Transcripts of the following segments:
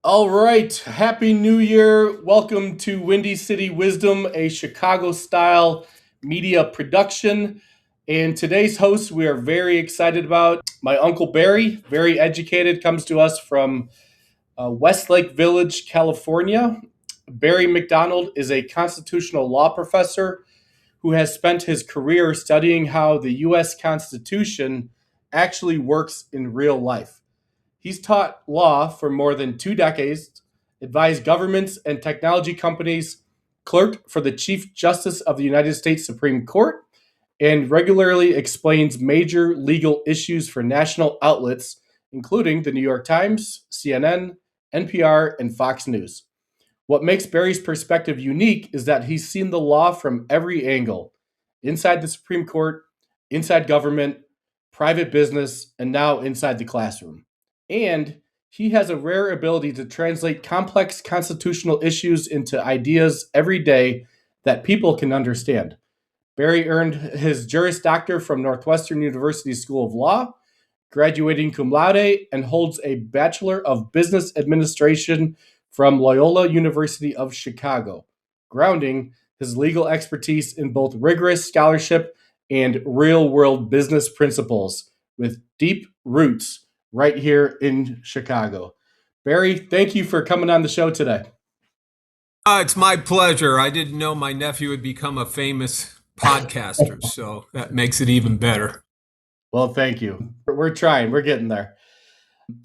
All right. Happy New Year. Welcome to Windy City Wisdom, a Chicago style media production. And today's host, we are very excited about. My Uncle Barry, very educated, comes to us from Westlake Village, California. Barry McDonald is a constitutional law professor who has spent his career studying how the U.S. Constitution actually works in real life. He's taught law for more than 2 decades, advised governments and technology companies, clerked for the Chief Justice of the United States Supreme Court, and regularly explains major legal issues for national outlets, including the New York Times, CNN, NPR, and Fox News. What makes Barry's perspective unique is that he's seen the law from every angle inside the Supreme Court, inside government, private business, and now inside the classroom. And he has a rare ability to translate complex constitutional issues into ideas every day that people can understand. Barry earned his Juris Doctor from Northwestern University School of Law, graduating cum laude, and holds a Bachelor of Business Administration from Loyola University of Chicago, grounding his legal expertise in both rigorous scholarship and real world business principles with deep roots right here in Chicago. Barry, thank you for coming on the show today. It's my pleasure. I didn't know my nephew would become a famous podcaster, so that makes it even better. Well, thank you. We're trying, we're getting there.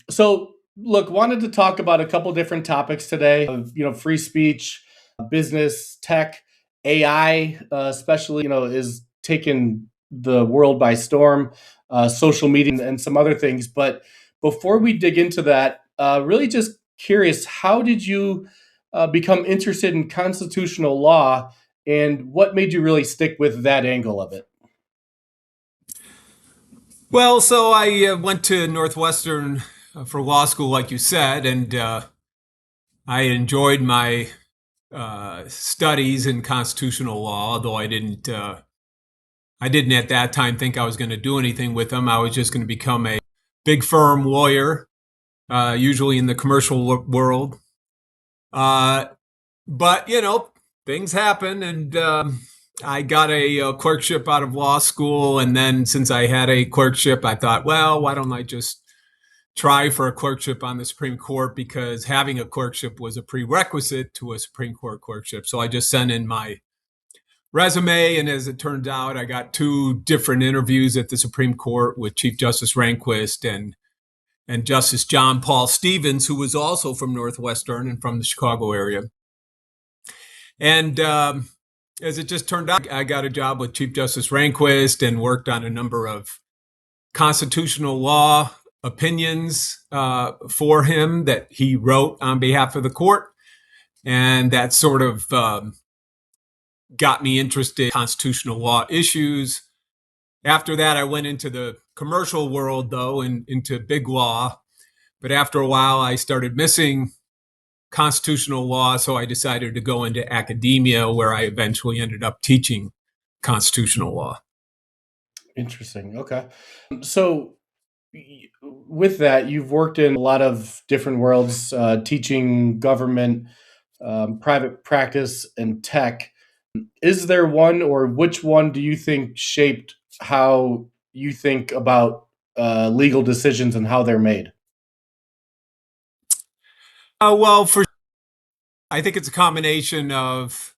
So, look, wanted to talk about a couple different topics today of, free speech, business, tech, AI, especially, is taking the world by storm, social media, and some other things. But before we dig into that, really just curious, how did you become interested in constitutional law, and what made you really stick with that angle of it? Well, so I went to Northwestern for law school, like you said, and I enjoyed my studies in constitutional law, although I didn't at that time think I was going to do anything with them. I was just going to become a big firm lawyer, usually in the commercial world. But, things happen, and I got a clerkship out of law school. And then since I had a clerkship, I thought, well, why don't I just try for a clerkship on the Supreme Court, because having a clerkship was a prerequisite to a Supreme Court clerkship. So I just sent in my resume, and as it turned out, I got 2 different interviews at the Supreme Court with Chief Justice Rehnquist and Justice John Paul Stevens, who was also from Northwestern and from the Chicago area. And as it just turned out, I got a job with Chief Justice Rehnquist and worked on a number of constitutional law opinions for him that he wrote on behalf of the court. And that sort of got me interested in constitutional law issues. After that, I went into the commercial world, though, and into big law. But after a while, I started missing constitutional law, so I decided to go into academia, where I eventually ended up teaching constitutional law. Interesting. Okay. So, with that, you've worked in a lot of different worlds, teaching government, private practice, and tech. Is there one, or which one do you think shaped how you think about legal decisions and how they're made? Well, I think it's a combination of,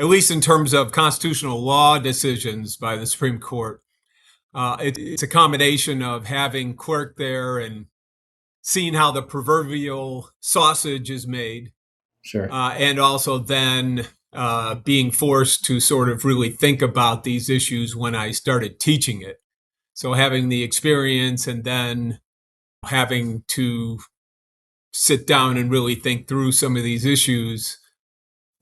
at least in terms of constitutional law decisions by the Supreme Court, it's a combination of having clerked there and seeing how the proverbial sausage is made. Sure. And also then being forced to sort of really think about these issues when I started teaching it. So having the experience and then having to sit down and really think through some of these issues,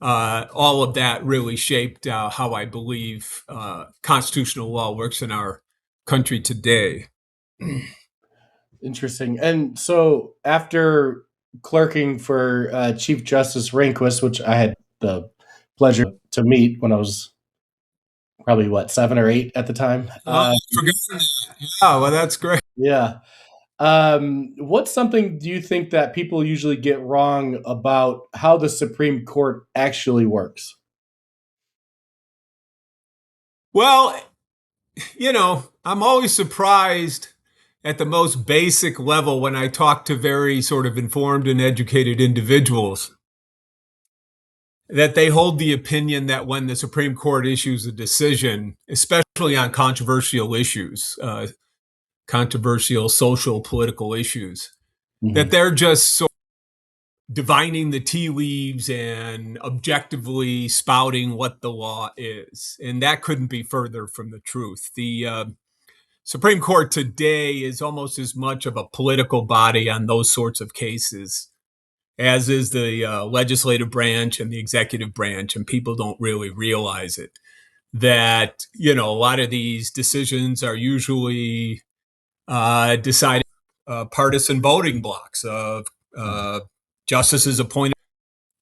all of that really shaped how I believe constitutional law works in our country today. Interesting. And so after clerking for Chief Justice Rehnquist, which I had the pleasure to meet when I was probably 7 or 8 at the time. Forgotten that. Yeah, well, that's great. Yeah. What's something do you think that people usually get wrong about how the Supreme Court actually works? Well, I'm always surprised at the most basic level when I talk to very sort of informed and educated individuals that they hold the opinion that when the Supreme Court issues a decision, especially on controversial issues, controversial social political issues, that Mhm. they're just sort of divining the tea leaves and objectively spouting what the law is. And that couldn't be further from the truth. The Supreme Court today is almost as much of a political body on those sorts of cases as is the legislative branch and the executive branch, and people don't really realize it. That a lot of these decisions are usually decided partisan voting blocks of uh, justices appointed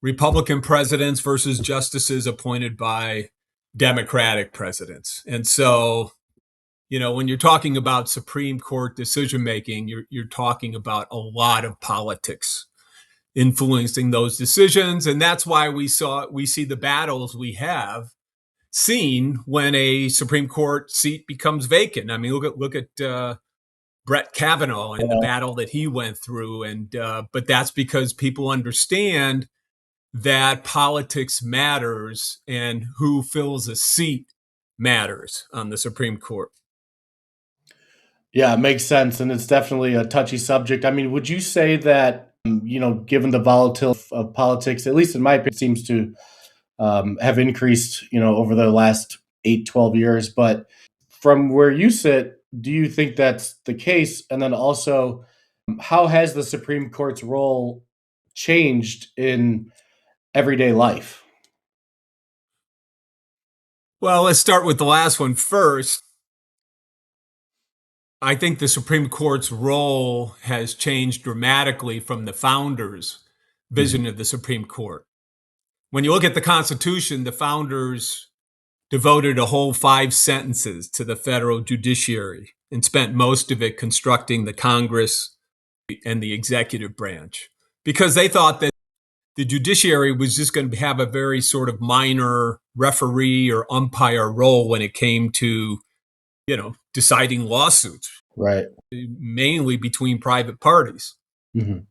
Republican presidents versus justices appointed by Democratic presidents, and so when you're talking about Supreme Court decision making, you're talking about a lot of politics influencing those decisions, and that's why we see the battles we have seen when a Supreme Court seat becomes vacant. I mean, look at Brett Kavanaugh and the Yeah. battle that he went through, and but that's because people understand that politics matters and who fills a seat matters on the Supreme Court. Yeah, it makes sense, and it's definitely a touchy subject. I mean, would you say that, given the volatility of politics, at least in my opinion, seems to have increased, over the last 8, 12 years. But from where you sit, do you think that's the case? And then also, how has the Supreme Court's role changed in everyday life? Well, let's start with the last one first. I think the Supreme Court's role has changed dramatically from the founders' Mhm. vision of the Supreme Court. When you look at the Constitution, the founders devoted a whole 5 sentences to the federal judiciary and spent most of it constructing the Congress and the executive branch because they thought that the judiciary was just going to have a very sort of minor referee or umpire role when it came to, deciding lawsuits, Right. mainly between private parties. Mhm.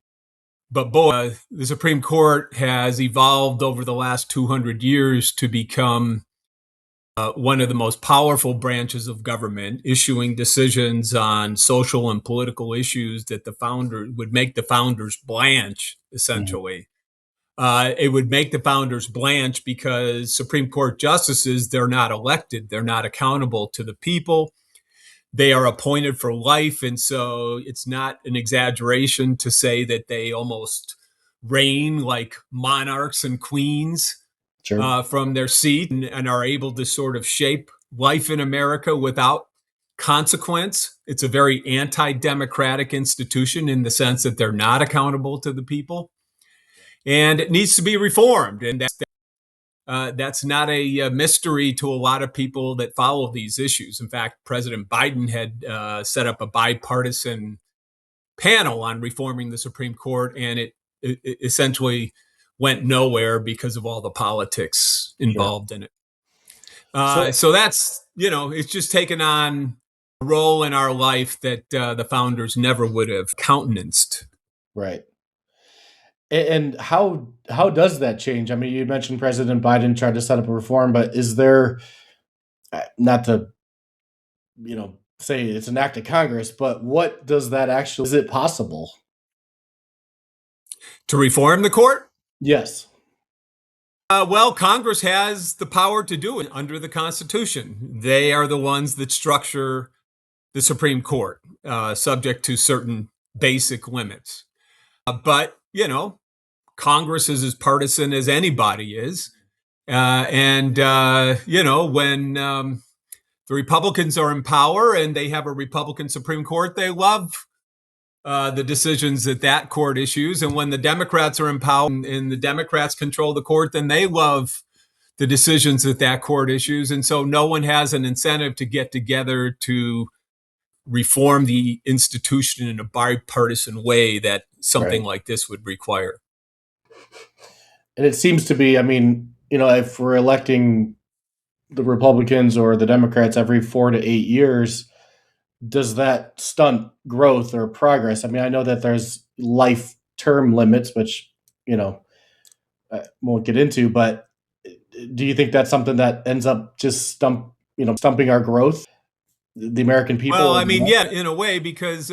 But boy, the Supreme Court has evolved over the last 200 years to become one of the most powerful branches of government, issuing decisions on social and political issues that the founder would make the founders blanch, Mhm. essentially. It would make the founders blanch because Supreme Court justices, they're not elected, they're not accountable to the people. They are appointed for life. And so it's not an exaggeration to say that they almost reign like monarchs and queens Sure. from their seat and are able to sort of shape life in America without consequence. It's a very anti democratic institution in the sense that they're not accountable to the people. And it needs to be reformed. And that's not a mystery to a lot of people that follow these issues. In fact, President Biden had set up a bipartisan panel on reforming the Supreme Court, and it essentially went nowhere because of all the politics Sure. involved in it. So, So that's, it's just taken on a role in our life that the founders never would have countenanced. right. And how does that change? I mean, you mentioned President Biden tried to set up a reform, but is there, not to, say it's an act of Congress, but what does that actually, is it possible? To reform the court? Yes. Well, Congress has the power to do it under the Constitution. They are the ones that structure the Supreme Court, subject to certain basic limits. But, Congress is as partisan as anybody is. When the Republicans are in power and they have a Republican Supreme Court, they love the decisions that court issues. And when the Democrats are in power and the Democrats control the court, then they love the decisions that court issues. And so no one has an incentive to get together to reform the institution in a bipartisan way that Right. something like this would require. And it seems to be, I mean, if we're electing the Republicans or the Democrats every 4 to 8 years, does that stunt growth or progress? I mean, I know that there's life term limits, which, you know, I won't get into, but do you think that's something that ends up just stumping our growth, the American Well, people? I mean, yeah, in a way, because,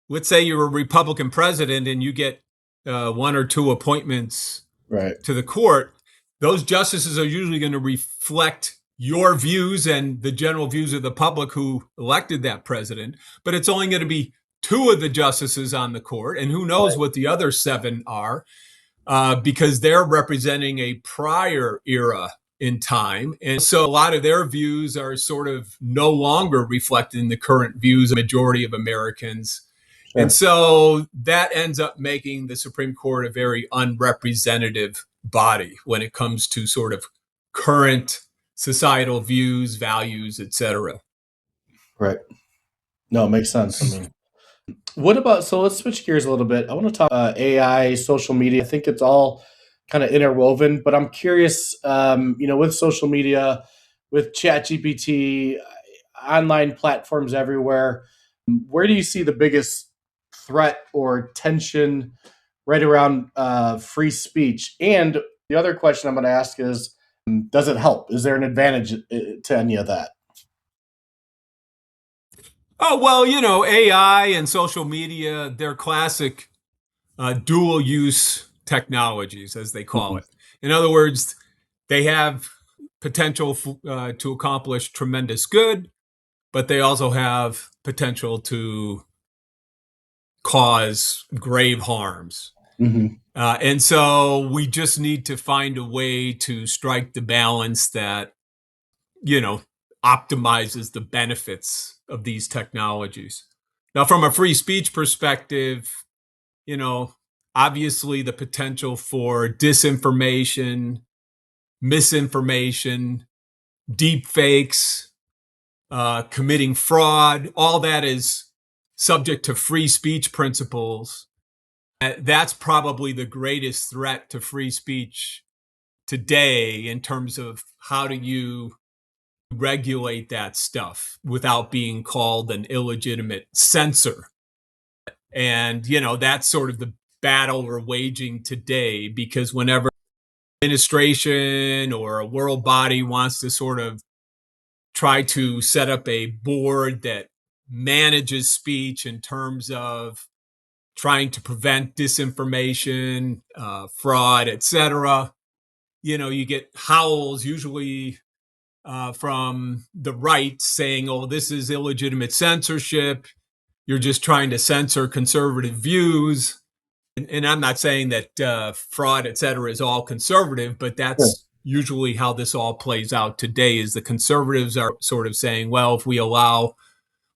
let's say you're a Republican president and you get one or two appointments Right. to the court, those justices are usually going to reflect your views and the general views of the public who elected that president. But it's only going to be two of the justices on the court, and who knows what the other seven are, because they're representing a prior era in time. And so a lot of their views are sort of no longer reflecting the current views of the majority of Americans. And Sure. so that ends up making the Supreme Court a very unrepresentative body when it comes to sort of current societal views, values, etc. Right. No, it makes sense. I mean, what about, so let's switch gears a little bit. I want to talk AI, social media. I think it's all kind of interwoven, but I'm curious, with social media, with ChatGPT, online platforms everywhere, where do you see the biggest threat or tension right around free speech? And the other question I'm going to ask is, does it help? Is there an advantage to any of that? Oh, well, AI and social media, they're classic dual use technologies, as they call Mhm. it. In other words, they have potential to accomplish tremendous good, but they also have potential to cause grave harms. Mhm. And so we just need to find a way to strike the balance that, you know, optimizes the benefits of these technologies. Now, from a free speech perspective, you know, obviously the potential for disinformation, misinformation, deep fakes, committing fraud, all that is subject to free speech principles. That's probably the greatest threat to free speech today in terms of how do you regulate that stuff without being called an illegitimate censor. And, that's sort of the battle we're waging today, because whenever administration or a world body wants to sort of try to set up a board that manages speech in terms of trying to prevent disinformation, fraud, etc., you get howls usually from the right saying, "Oh, this is illegitimate censorship. You're just trying to censor conservative views." And I'm not saying that fraud, et cetera, is all conservative, but Sure. that's usually how this all plays out today. Is the conservatives are sort of saying, well, if we allow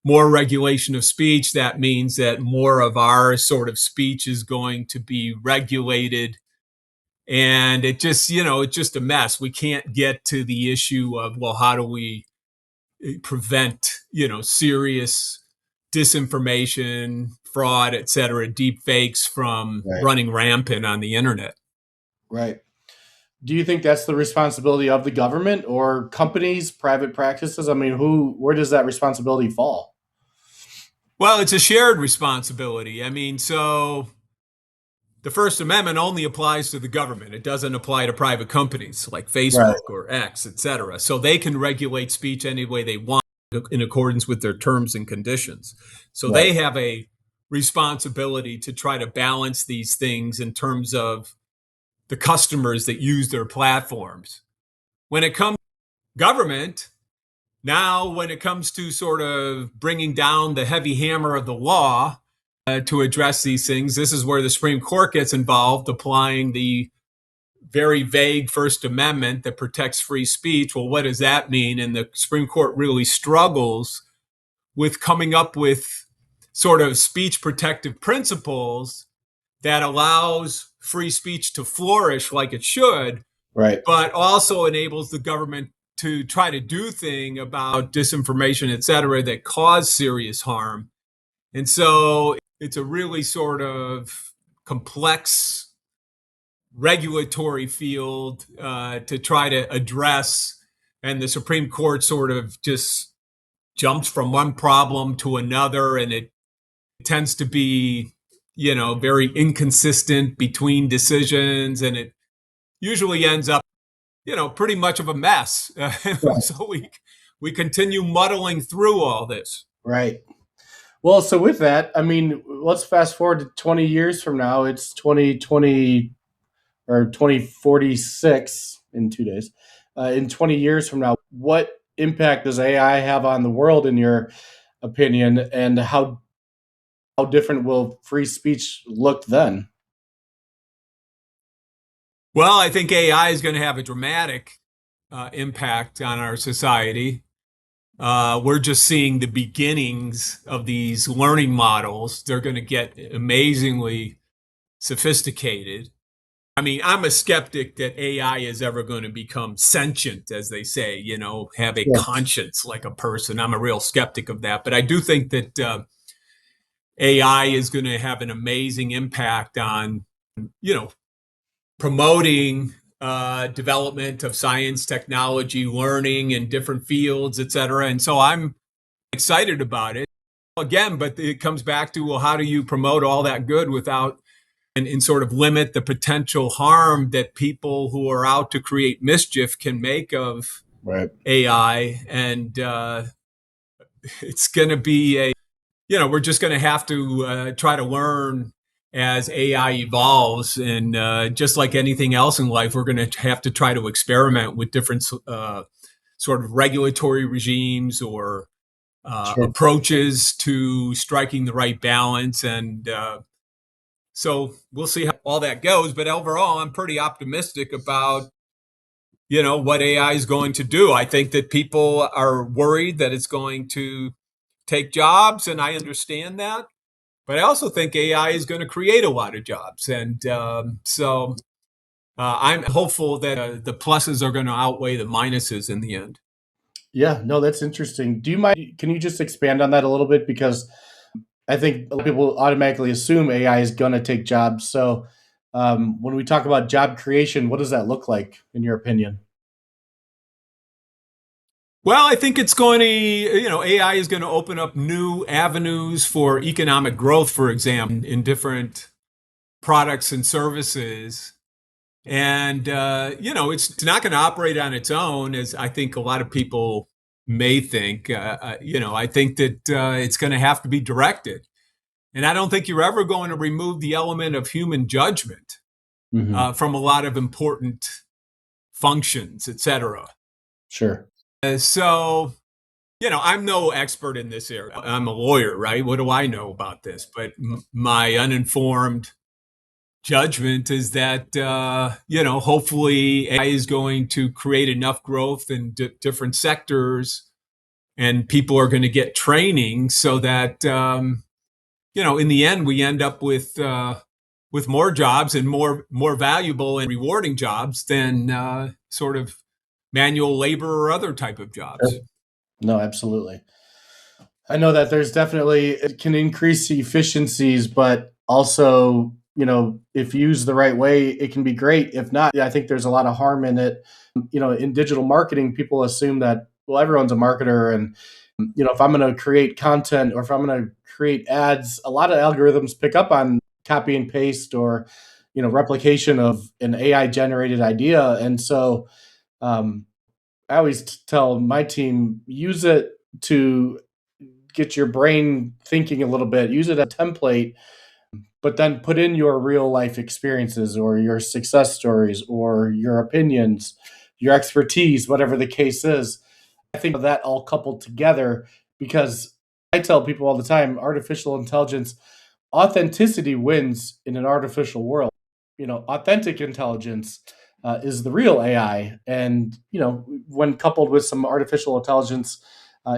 more regulation of speech, that means that more of our sort of speech is going to be regulated. And it's just a mess. We can't get to the issue of, well, how do we prevent, serious disinformation, fraud, et cetera, deep fakes from Right. running rampant on the internet. Right. Do you think that's the responsibility of the government or companies, private practices? I mean, where does that responsibility fall? Well, it's a shared responsibility. I mean, so the First Amendment only applies to the government. It doesn't apply to private companies like Right. Facebook or X, et cetera. So they can regulate speech any way they want in accordance with their terms and conditions. So Right. they have a responsibility to try to balance these things in terms of the customers that use their platforms. When it comes to government, now when it comes to sort of bringing down the heavy hammer of the law to address these things, this is where the Supreme Court gets involved, applying the very vague First Amendment that protects free speech. Well, what does that mean? And the Supreme Court really struggles with coming up with sort of speech protective principles that allows free speech to flourish like it should, Right. but also enables the government to try to do thing about disinformation, et cetera, that cause serious harm. And so it's a really sort of complex regulatory field to try to address. And the Supreme Court sort of just jumps from one problem to another, and it tends to be, very inconsistent between decisions, and it usually ends up, pretty much of a mess. So we continue muddling through all this. Right. Well, so with that, I mean, let's fast forward to 20 years from now. It's 2020 or 2046 in 2 days. In 20 years from now, what impact does AI have on the world, in your opinion, and how different will free speech look then? Well, I think AI is going to have a dramatic impact on our society. We're just seeing the beginnings of these learning models. They're going to get amazingly sophisticated. I mean, I'm a skeptic that AI is ever going to become sentient, as they say, have a Yes. conscience like a person. I'm a real skeptic of that. But I do think that AI is going to have an amazing impact on, promoting development of science, technology, learning in different fields, et cetera. And so I'm excited about it. Again, but it comes back to, well, how do you promote all that good without and sort of limit the potential harm that people who are out to create mischief can make of Right. AI? And it's going to be we're just going to have to try to learn as AI evolves. And just like anything else in life, we're going to have to try to experiment with different sort of regulatory regimes or Sure. approaches to striking the right balance. And so we'll see how all that goes. But overall, I'm pretty optimistic about, what AI is going to do. I think that people are worried that it's going to take jobs, and I understand that. But I also think AI is going to create a lot of jobs. And so I'm hopeful that the pluses are going to outweigh the minuses in the end. Yeah, no, that's interesting. Do you mind? Can you just expand on that a little bit? Because I think a lot of people automatically assume AI is going to take jobs. So when we talk about job creation, what does that look like, in your opinion? Well, I think it's going to, AI is going to open up new avenues for economic growth, for example, in different products and services. And, it's not going to operate on its own, as I think a lot of people may think. I think that it's going to have to be directed. And I don't think you're ever going to remove the element of human judgment Hmm. from a lot of important functions, et cetera. Sure. So, I'm no expert in this area. I'm a lawyer, right? What do I know about this? But my uninformed judgment is that, hopefully AI is going to create enough growth in different sectors, and people are going to get training so that, in the end, we end up with more jobs and more valuable and rewarding jobs than sort of manual labor or other type of jobs. Sure. No, absolutely. I know that there's definitely, it can increase efficiencies, but also, if used the right way, it can be great. If not, yeah, I think there's a lot of harm in it. In digital marketing, people assume that, well, everyone's a marketer. And, if I'm going to create content or if I'm going to create ads, a lot of algorithms pick up on copy and paste or, replication of an AI generated idea. And so, um, I always tell my team, use it to get your brain thinking a little bit, use it as a template, but then put in your real life experiences or your success stories or your opinions, your expertise, whatever the case is. I think of that all coupled together, because I tell people all the time, artificial intelligence, authenticity wins in an artificial world. Authentic intelligence is the real AI. And, when coupled with some artificial intelligence,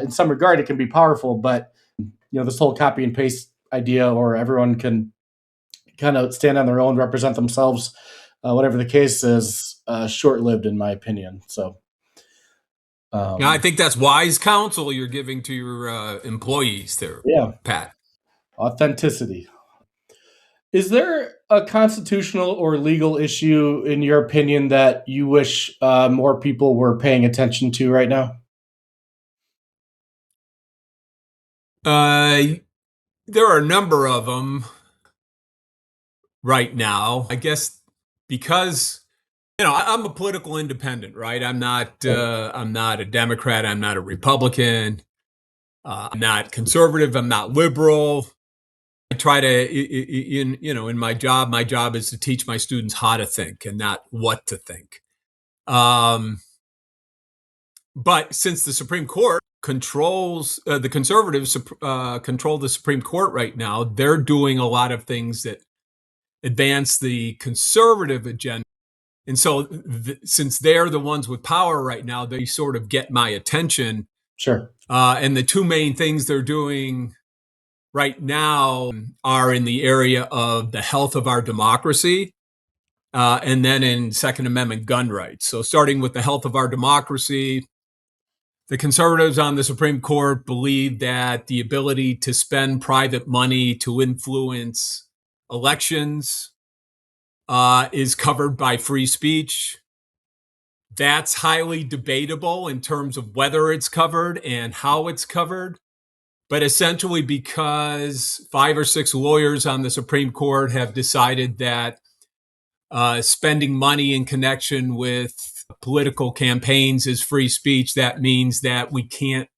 in some regard, it can be powerful. But, this whole copy and paste idea, or everyone can kind of stand on their own, represent themselves, whatever the case is, short lived, in my opinion. So, Yeah, I Um, think that's wise counsel you're giving to your employees there, yeah, Pat. authenticity. Is there a constitutional or legal issue, in your opinion, that you wish more people were paying attention to right now? Uh, there are a number of them right now. I guess because I'm a political independent, right? Right. I'm not a Democrat. I'm not a Republican. I'm not conservative. I'm not liberal. I try to in my job is to teach my students how to think and not what to think. Um, but since the Supreme Court controls the conservatives control the Supreme Court right now, they're doing a lot of things that advance the conservative agenda. And so, since they're the ones with power right now, they sort of get my attention. Sure. And the two main things they're doing right now are in the area of the health of our democracy, and then in Second Amendment gun rights. So, starting with the health of our democracy, the conservatives on the Supreme Court believe that the ability to spend private money to influence elections is covered by free speech. That's highly debatable in terms of whether it's covered and how it's covered. But essentially, because 5 or 6 lawyers on the Supreme Court have decided that spending money in connection with political campaigns is free speech, that means that we can't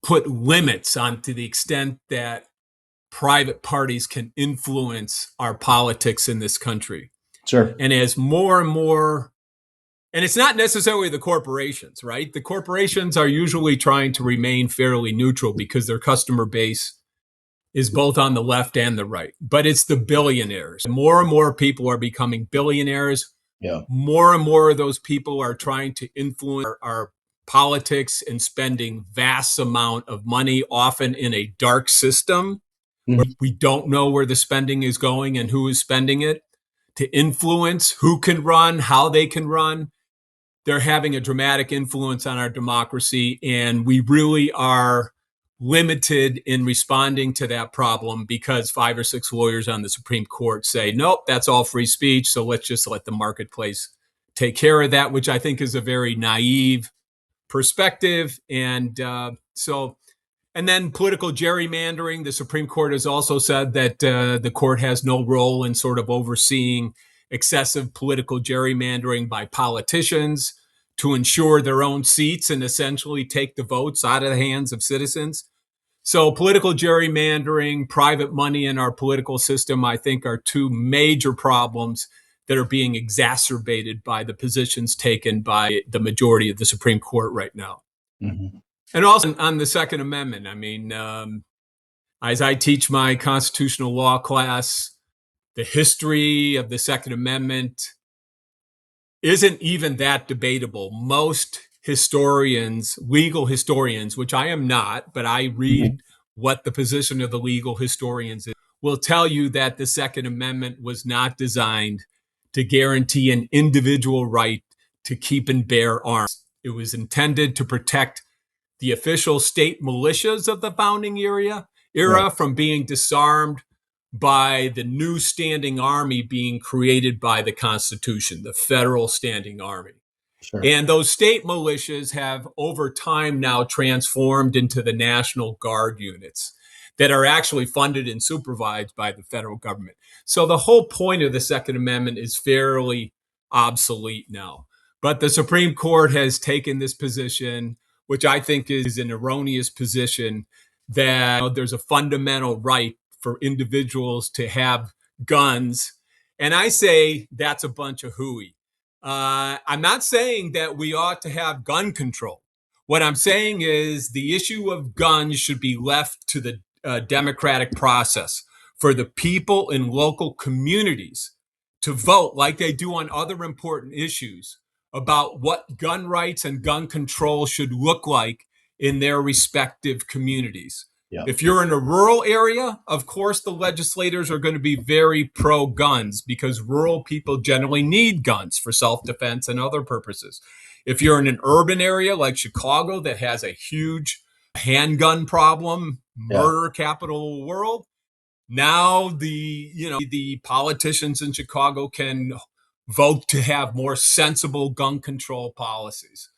put limits on to the extent that private parties can influence our politics in this country. Sure. And as more and more, and it's not necessarily the corporations, right? The corporations are usually trying to remain fairly neutral because their customer base is both on the left and the right. But it's the billionaires. More and more people are becoming billionaires. Yeah. More and more of those people are trying to influence our politics and spending vast amount of money, often in a dark system where Mhm. we don't know where the spending is going and who is spending it, to influence who can run, how they can run. They're having a dramatic influence on our democracy, and we really are limited in responding to that problem because 5 or 6 lawyers on the Supreme Court say, nope, that's all free speech, so let's just let the marketplace take care of that, which I think is a very naive perspective. And then political gerrymandering. The Supreme Court has also said that the court has no role in sort of overseeing excessive political gerrymandering by politicians to ensure their own seats and essentially take the votes out of the hands of citizens. So, political gerrymandering, private money in our political system, I think, are two major problems that are being exacerbated by the positions taken by the majority of the Supreme Court right now. Mhm. And also on the Second Amendment, I mean, as I teach my constitutional law class, the history of the Second Amendment isn't even that debatable. Most historians, legal historians, which I am not, but I Mhm. read what the position of the legal historians is, will tell you that the Second Amendment was not designed to guarantee an individual right to keep and bear arms. It was intended to protect the official state militias of the founding Right. era from being disarmed by the new standing army being created by the Constitution, the federal standing army. Sure. And those state militias have over time now transformed into the National Guard units that are actually funded and supervised by the federal government. So the whole point of the Second Amendment is fairly obsolete now. But the Supreme Court has taken this position, which I think is an erroneous position, that there's a fundamental right for individuals to have guns. And I say that's a bunch of hooey. I'm not saying that we ought to have gun control. What I'm saying is the issue of guns should be left to the democratic process for the people in local communities to vote like they do on other important issues about what gun rights and gun control should look like in their respective communities. Yeah. If you're in a rural area, of course, the legislators are going to be very pro guns because rural people generally need guns for self defense and other purposes. If you're in an urban area like Chicago that has a huge handgun problem, Yeah. murder capital of the world, now the politicians in Chicago can vote to have more sensible gun control policies.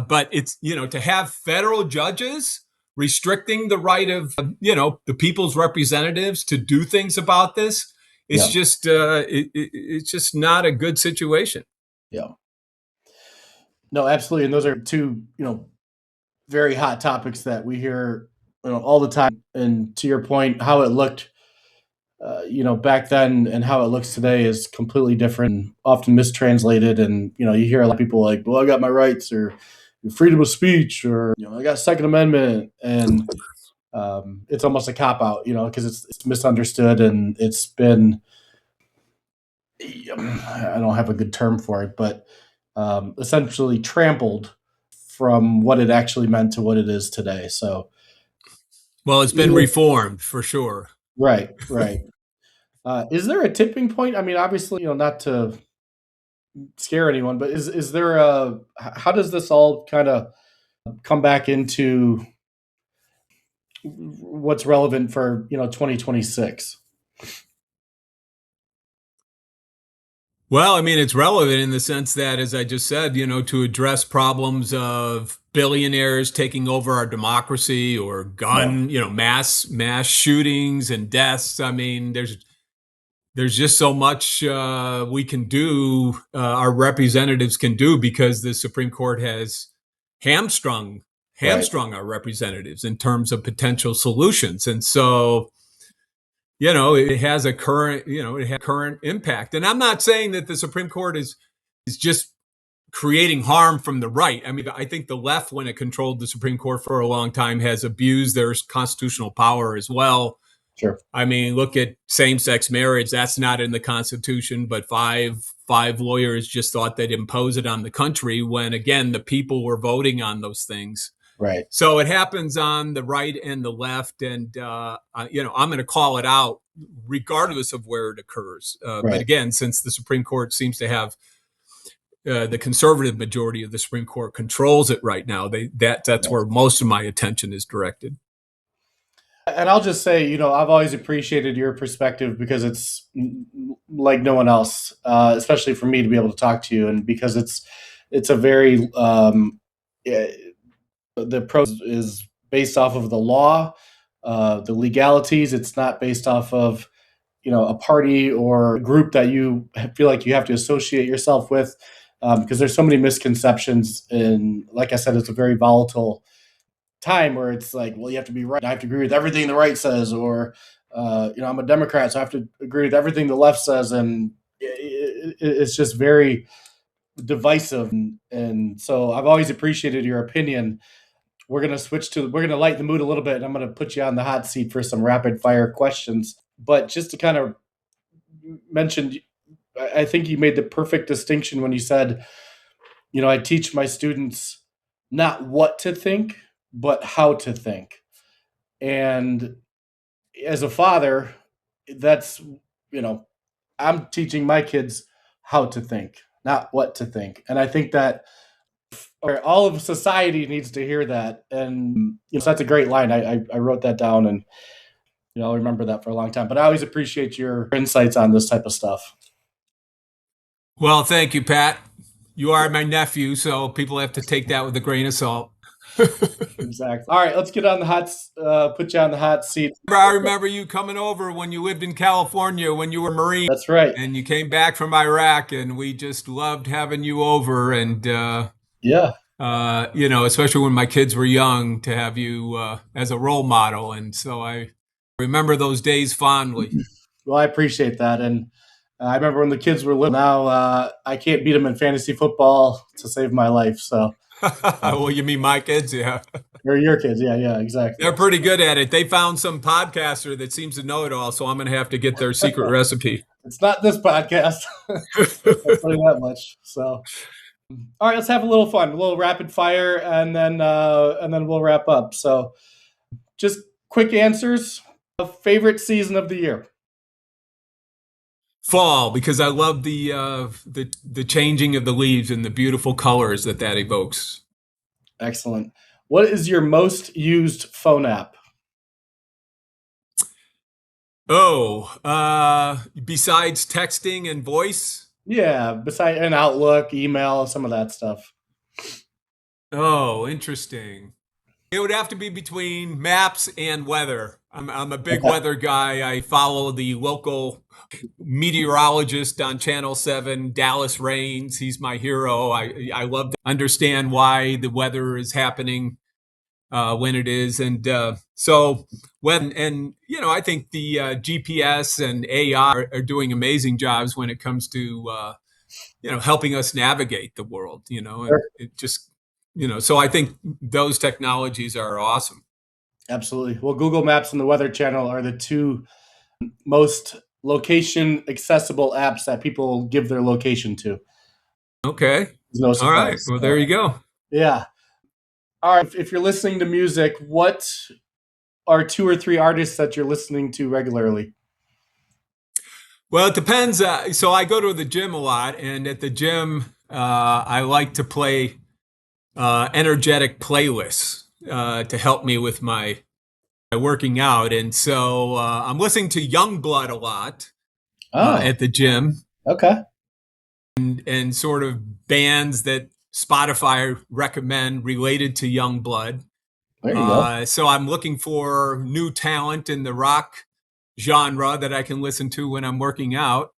But it's, to have federal judges restricting the right of, the people's representatives to do things about this, it's Yeah. just it's just not a good situation. Yeah. No, absolutely. And those are two, very hot topics that we hear, all the time. And to your point, how it looked, back then and how it looks today is completely different, often mistranslated. And, you hear a lot of people like, well, I got my rights, or freedom of speech, or, I got Second Amendment. And it's almost a cop out, because it's misunderstood, and it's been, I don't have a good term for it, but essentially trampled from what it actually meant to what it is today. So, Well, it's been reformed for sure. right, right. Is there a tipping point? I mean, obviously, not to scare anyone, but is there how does this all kind of come back into what's relevant for 2026? Well, I mean, it's relevant in the sense that, as I just said, to address problems of billionaires taking over our democracy, or Yeah, mass shootings and deaths. I mean, there's just so much we can do, our representatives can do, because the Supreme Court has hamstrung right, hamstrung our representatives in terms of potential solutions. And so, it has a current impact. And I'm not saying that the Supreme Court is just creating harm from the right. I mean, I think the left, when it controlled the Supreme Court for a long time, has abused their constitutional power as well. sure, I mean, look at same-sex marriage. That's not in the Constitution, but five lawyers just thought they'd impose it on the country, when, again, the people were voting on those things. right, So it happens on the right and the left, and I'm going to call it out regardless of where it occurs. But right. again, since the Supreme Court seems to have the conservative majority of the Supreme Court controls it right now, that's Yes. where most of my attention is directed. And I'll just say, I've always appreciated your perspective, because it's like no one else, especially for me to be able to talk to you, and because it's a very the approach is based off of the law, the legalities. It's not based off of a party or a group that you feel like you have to associate yourself with, because there's so many misconceptions. And like I said, it's a very volatile time where it's like, well, you have to be right. I have to agree with everything the right says, or I'm a Democrat, so I have to agree with everything the left says, and it's just very divisive. And so I've always appreciated your opinion. We're gonna lighten the mood a little bit, and I'm gonna put you on the hot seat for some rapid fire questions. But just to kind of mention, I think you made the perfect distinction when you said, I teach my students not what to think, but how to think. And as a father, that's, you know, I'm teaching my kids how to think, not what to think. And I think that all of society needs to hear that. And, so that's a great line. I wrote that down, and, I'll remember that for a long time. But I always appreciate your insights on this type of stuff. Well, thank you, Pat. You are my nephew, so people have to take that with a grain of salt. Exactly. All right, let's get on the put you on the hot seat. I remember you coming over when you lived in California when you were a Marine. That's right. And you came back from Iraq, and we just loved having you over. And, Yeah. Especially when my kids were young, to have you as a role model. And so I remember those days fondly. Well, I appreciate that. And I remember when the kids were little. Now I can't beat them in fantasy football to save my life. So, Well, you mean my kids? Yeah. or your kids. Yeah, exactly. They're pretty good at it. They found some podcaster that seems to know it all, so I'm going to have to get their secret recipe. It's not this podcast. I'll tell you that much. So, all right, let's have a little fun, a little rapid fire, and then we'll wrap up. So, just quick answers. Favorite season of the year? Fall, because I love the changing of the leaves and the beautiful colors that evokes. Excellent. What is your most used phone app? Oh, besides texting and voice. Yeah, beside an Outlook, email, some of that stuff. Oh, interesting. It would have to be between maps and weather. I'm a big Okay. weather guy. I follow the local meteorologist on Channel 7, Dallas Rains. He's my hero. I love to understand why the weather is happening when it is. And so when, and, I think the GPS and AI are doing amazing jobs when it comes to, helping us navigate the world, and Sure. it just, so I think those technologies are awesome. Absolutely. Well, Google Maps and the Weather Channel are the two most location accessible apps that people give their location to. Okay. There's no All right. surprise. Well, there you go. Yeah. All right. If you're listening to music, what are two or three artists that you're listening to regularly? Well, it depends. So I go to the gym a lot, and at the gym, I like to play energetic playlists to help me with my working out. And so I'm listening to Youngblood a lot Oh, at the gym, okay. and sort of bands that Spotify recommend related to Youngblood. There you go. So I'm looking for new talent in the rock genre that I can listen to when I'm working out.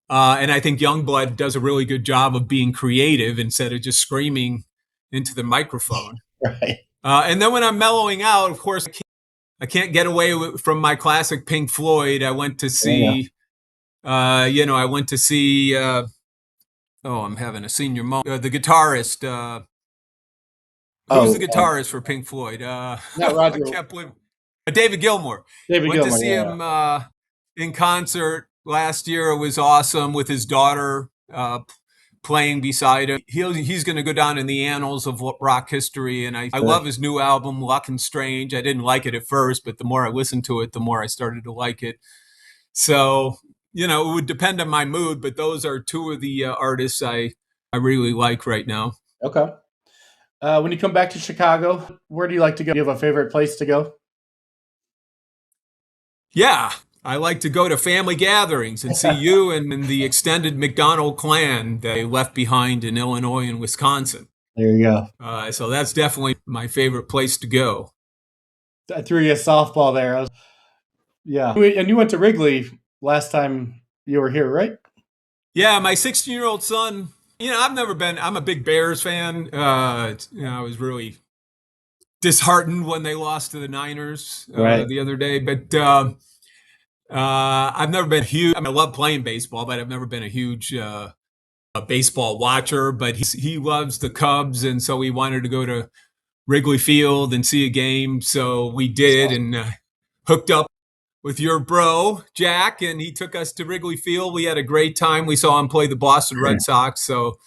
And I think Youngblood does a really good job of being creative instead of just screaming into the microphone. Right. And then when I'm mellowing out, of course, I can't get away from my classic Pink Floyd. I went to There you go. see, I went to see, oh, I'm having a senior moment. The guitarist, who's Oh, the guitarist for Pink Floyd? not I Roger. can't believe David Gilmour. David Went to Gilmour. see Yeah. him in concert last year. It was awesome with his daughter playing beside him. He's going to go down in the annals of rock history. And I Sure. love his new album, Luck and Strange. I didn't like it at first, but the more I listened to it, the more I started to like it. So, it would depend on my mood, but those are two of the artists I really like right now. Okay. When you come back to Chicago, where do you like to go? Do you have a favorite place to go? Yeah, I like to go to family gatherings and see you and the extended McDonald clan that I left behind in Illinois and Wisconsin. There you go. So that's definitely my favorite place to go. I threw you a softball there. Yeah. And you went to Wrigley last time you were here, right? Yeah, my 16-year-old son, I'm a big Bears fan. I was really disheartened when they lost to the Niners Right. the other day, but I've never been huge. I mean, I love playing baseball, but I've never been a huge a baseball watcher. But he loves the Cubs, and so he wanted to go to Wrigley Field and see a game. So we did, and hooked up with your bro Jack, and he took us to Wrigley Field. We had a great time. We saw him play the Boston Red Sox. So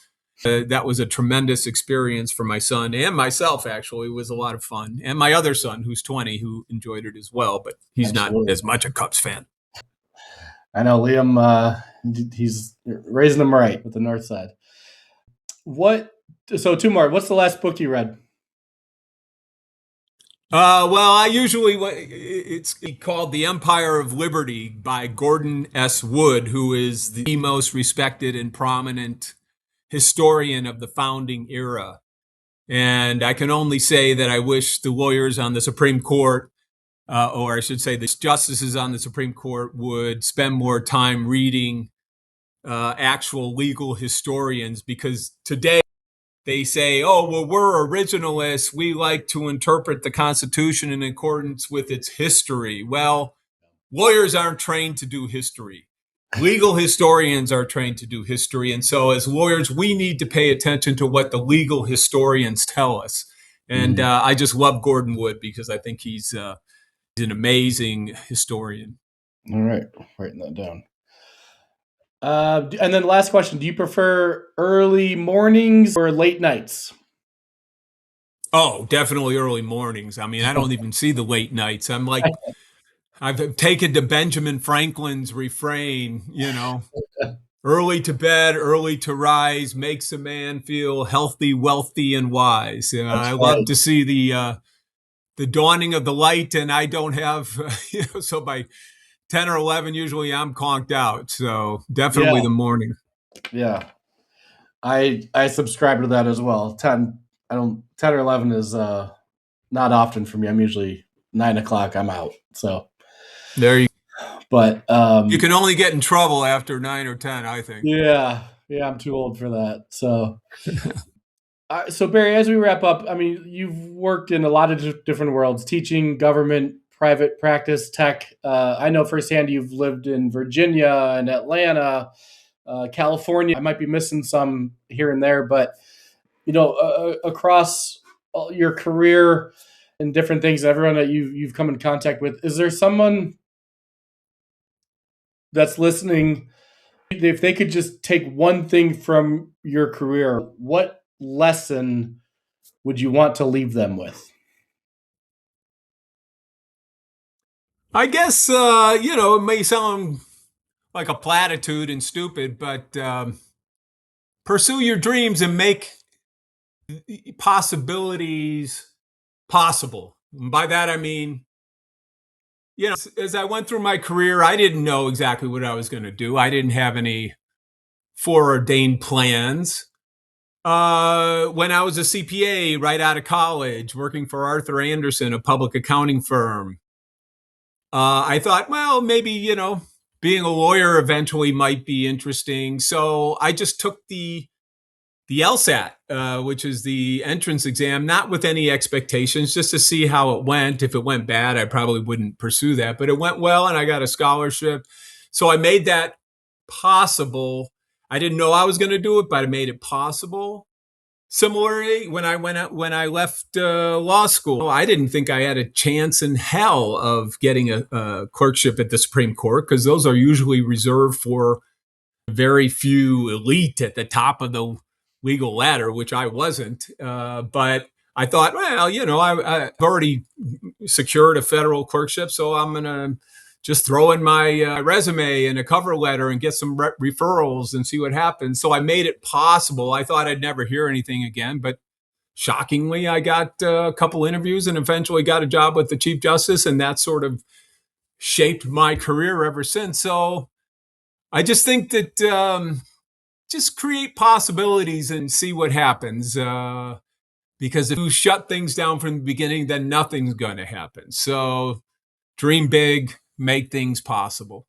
that was a tremendous experience for my son and myself. Actually, it was a lot of fun, and my other son, who's 20, who enjoyed it as well. But he's not Absolutely. as much a Cubs fan. I know Liam. He's raising them right with the North Side. What? So two more. What's the last book you read? Well, I usually it's called The Empire of Liberty by Gordon S. Wood, who is the most respected and prominent historian of the founding era. And I can only say that I wish the lawyers on the Supreme Court, or I should say the justices on the Supreme Court, would spend more time reading actual legal historians, because today they say, oh, well, we're originalists. We like to interpret the Constitution in accordance with its history. Well, lawyers aren't trained to do history. Legal historians are trained to do history. And so, as lawyers, we need to pay attention to what the legal historians tell us. And I just love Gordon Wood because I think he's an amazing historian. All right, writing that down. And then last question: do you prefer early mornings or late nights? Oh, definitely early mornings. I mean, I don't even see the late nights. I'm like, I've taken to Benjamin Franklin's refrain, early to bed, early to rise makes a man feel healthy, wealthy, and wise. That's I love right. to see the dawning of the light, and I don't have, so by 10 or 11, usually I'm conked out. So Yeah, definitely the morning. yeah. I subscribe to that as well. 10 or 11 is not often for me. I'm usually 9 o'clock. I'm out. So, There but you can only get in trouble after 9 or 10, I think. yeah, I'm too old for that. So, so Barry, as we wrap up, I mean, you've worked in a lot of different worlds: teaching, government, private practice, tech. I know firsthand you've lived in Virginia and Atlanta, California. I might be missing some here and there, but across your career and different things, everyone that you've come in contact with, is there someone that's listening? If they could just take one thing from your career, what lesson would you want to leave them with? I guess, it may sound like a platitude and stupid, but pursue your dreams and make possibilities possible. And by that, I mean, as I went through my career, I didn't know exactly what I was going to do. I didn't have any foreordained plans. When I was a CPA right out of college, working for Arthur Andersen, a public accounting firm, I thought, well, maybe, being a lawyer eventually might be interesting. So I just took the LSAT, which is the entrance exam, not with any expectations, just to see how it went. If it went bad, I probably wouldn't pursue that, but it went well and I got a scholarship. So I made that possible. I didn't know I was going to do it, but I made it possible. Similarly, when I left law school, I didn't think I had a chance in hell of getting a clerkship at the Supreme Court, because those are usually reserved for very few elite at the top of the legal ladder, which I wasn't. But I thought, well, I've already secured a federal clerkship, so I'm going to just throw in my resume and a cover letter and get some referrals and see what happens. So I made it possible. I thought I'd never hear anything again, but shockingly, I got a couple interviews and eventually got a job with the Chief Justice, and that sort of shaped my career ever since. So I just think that just create possibilities and see what happens. Because if you shut things down from the beginning, then nothing's going to happen. So dream big, make things possible.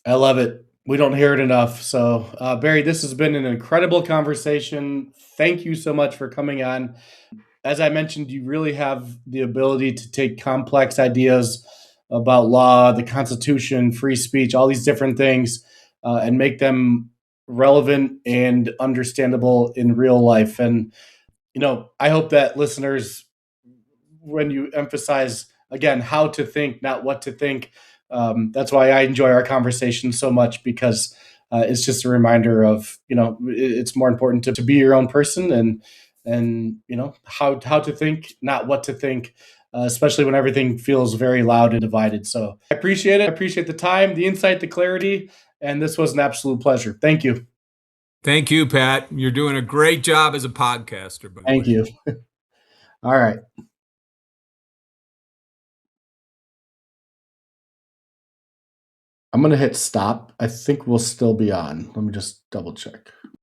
I love it. We don't hear it enough. So, Barry, this has been an incredible conversation. Thank you so much for coming on. As I mentioned, you really have the ability to take complex ideas about law, the Constitution, free speech, all these different things, and make them relevant and understandable in real life. And, I hope that listeners, when you emphasize again how to think, not what to think, that's why I enjoy our conversation so much, because it's just a reminder of it's more important to be your own person, and how to think, not what to think, especially when everything feels very loud and divided. So I appreciate it. I appreciate the time, the insight, the clarity, and this was an absolute pleasure. Thank you. Thank you, Pat. You're doing a great job as a podcaster, by the Thank way. you. All right. I'm going to hit stop. I think we'll still be on. Let me just double check.